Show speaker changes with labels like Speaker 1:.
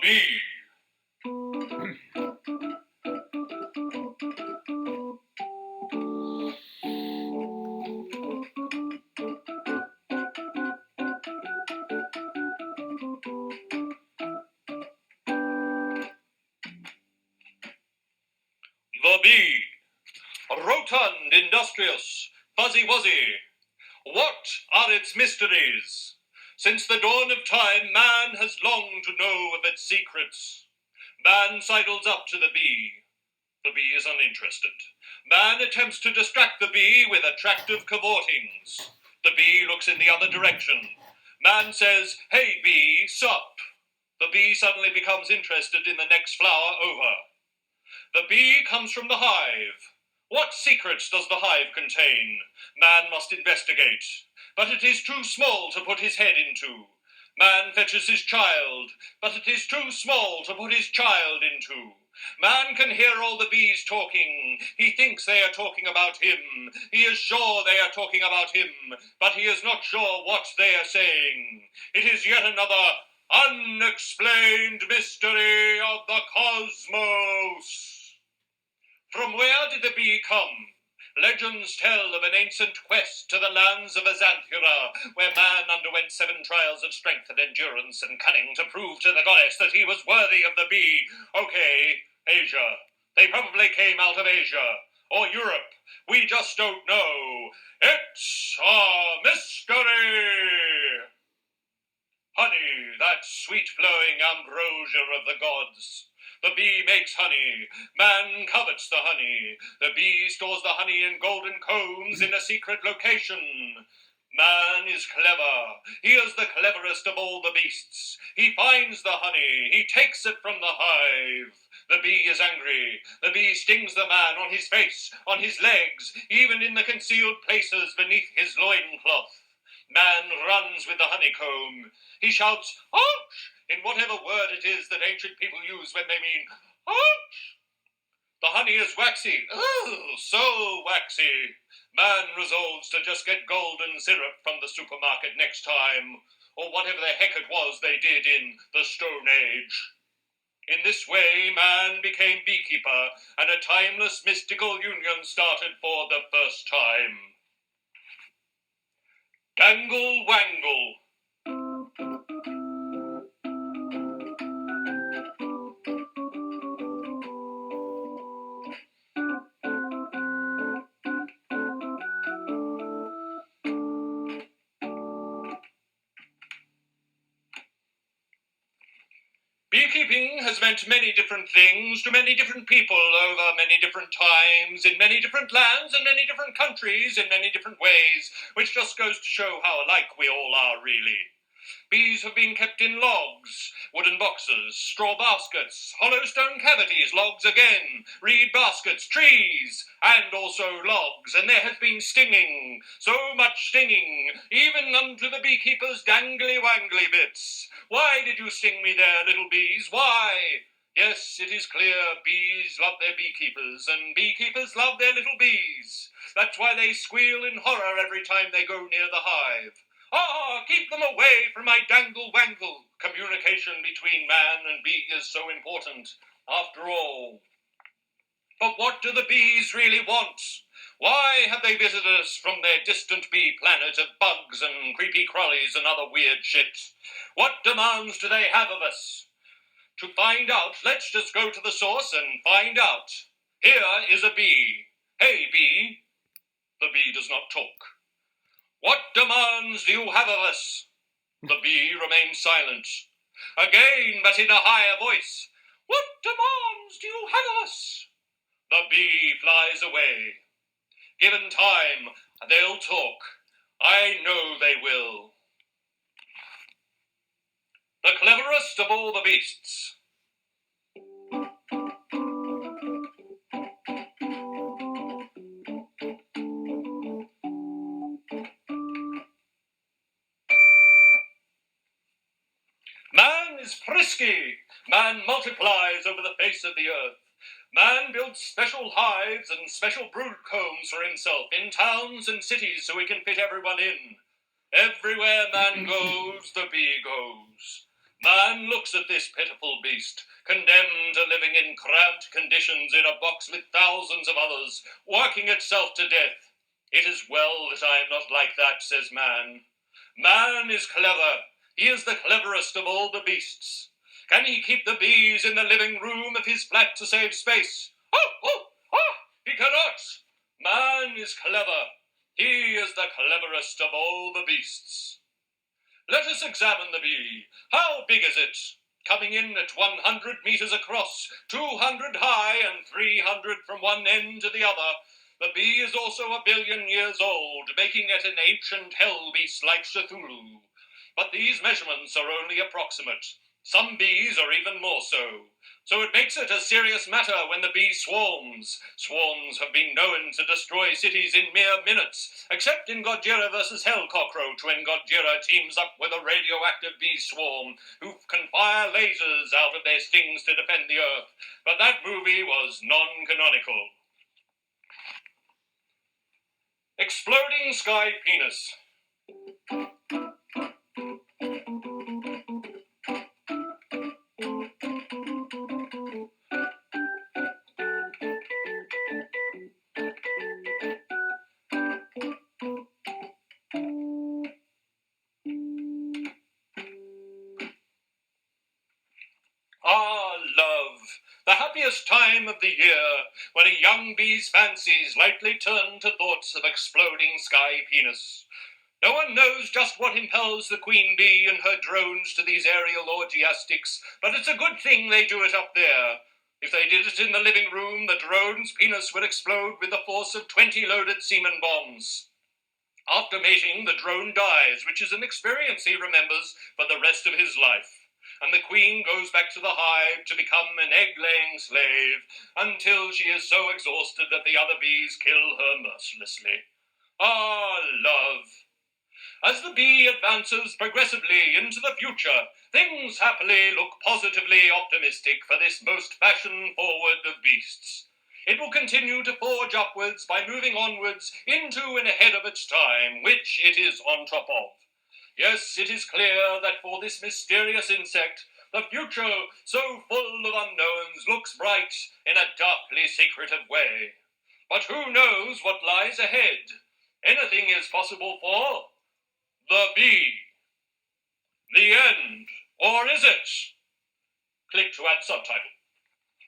Speaker 1: bee. The bee. Rotund, industrious, fuzzy-wuzzy. What are its mysteries? Since the dawn of time, man has longed to know of its secrets. Man sidles up to the bee. The bee is uninterested. Man attempts to distract the bee with attractive cavortings. The bee looks in the other direction. Man says, "Hey bee, sup." The bee suddenly becomes interested in the next flower over. The bee comes from the hive. What secrets does the hive contain? Man must investigate. But it is too small to put his head into. Man fetches his child, but it is too small to put his child into. Man can hear all the bees talking. He thinks they are talking about him. He is sure they are talking about him, but he is not sure what they are saying. It is yet another unexplained mystery of the cosmos. From where did the bee come? Legends tell of an ancient quest to the lands of Azanthura, where man underwent 7 trials of strength and endurance and cunning to prove to the goddess that he was worthy of the bee. Okay, Asia. They probably came out of Asia. Or Europe. We just don't know. It's a mystery! Honey, that sweet-flowing ambrosia of the gods. The bee makes honey. Man covets the honey. The bee stores the honey in golden combs in a secret location. Man is clever. He is the cleverest of all the beasts. He finds the honey. He takes it from the hive. The bee is angry. The bee stings the man on his face, on his legs, even in the concealed places beneath his loincloth. Man runs with the honeycomb. He shouts, "Ouch!" in whatever word it is that ancient people use when they mean, "Ouch!" The honey is waxy. Oh, so waxy. Man resolves to just get golden syrup from the supermarket next time, or whatever the heck it was they did in the Stone Age. In this way, man became beekeeper, and a timeless mystical union started for the first time. Dangle Wangle. Beekeeping has meant many different things to many different people over many different times, in many different lands and many different countries, in many different ways, which just goes to show how alike we all are, really. Bees have been kept in logs, wooden boxes, straw baskets, hollow stone cavities, logs again, reed baskets, trees, and also logs, and there has been stinging, so much stinging, even unto the beekeeper's dangly-wangly bits. Why did you sting me there, little bees? Why? Yes, it is clear bees love their beekeepers, and beekeepers love their little bees. That's why they squeal in horror every time they go near the hive. Ah, keep them away from my dangle-wangle. Communication between man and bee is so important, after all. But what do the bees really want? Why have they visited us from their distant bee planet of bugs and creepy crawlies and other weird shit? What demands do they have of us? To find out, let's just go to the source and find out. Here is a bee. Hey, bee. The bee does not talk. What demands do you have of us? The bee remains silent. Again, but in a higher voice. What demands do you have of us? The bee flies away. Given time, they'll talk. I know they will. The cleverest of all the beasts. Man is frisky. Man multiplies over the face of the earth. Man builds special hives and special brood combs for himself in towns and cities so he can fit everyone in. Everywhere man goes, the bee goes. Man looks at this pitiful beast, condemned to living in cramped conditions in a box with thousands of others, working itself to death. It is well that I am not like that, says man. Man is clever. He is the cleverest of all the beasts. Can he keep the bees in the living room of his flat to save space? He cannot. Man is clever. He is the cleverest of all the beasts. Let us examine the bee. How big is it? Coming in at 100 meters across, 200 high, and 300 from one end to the other. The bee is also 1 billion years old, making it an ancient hell beast like Cthulhu. But these measurements are only approximate. Some bees are even more so. So it makes it a serious matter when the bee swarms. Swarms have been known to destroy cities in mere minutes, except in Godzilla vs. Hell Cockroach, when Godzilla teams up with a radioactive bee swarm who can fire lasers out of their stings to defend the Earth. But that movie was non-canonical. Exploding Sky Penis. Ah, love, the happiest time of the year, when a young bee's fancies lightly turn to thoughts of exploding sky penis. No one knows just what impels the queen bee and her drones to these aerial orgiastics, but it's a good thing they do it up there. If they did it in the living room, the drone's penis would explode with the force of 20 loaded semen bombs. After mating, the drone dies, which is an experience he remembers for the rest of his life. And the queen goes back to the hive to become an egg-laying slave until she is so exhausted that the other bees kill her mercilessly. Ah, love. As the bee advances progressively into the future, things happily look positively optimistic for this most fashion-forward of beasts. It will continue to forge upwards by moving onwards into and ahead of its time, which it is on top of. Yes, it is clear that for this mysterious insect, the future, so full of unknowns, looks bright in a darkly secretive way. But who knows what lies ahead? Anything is possible for the bee. The end. Or is it? Click to add subtitle.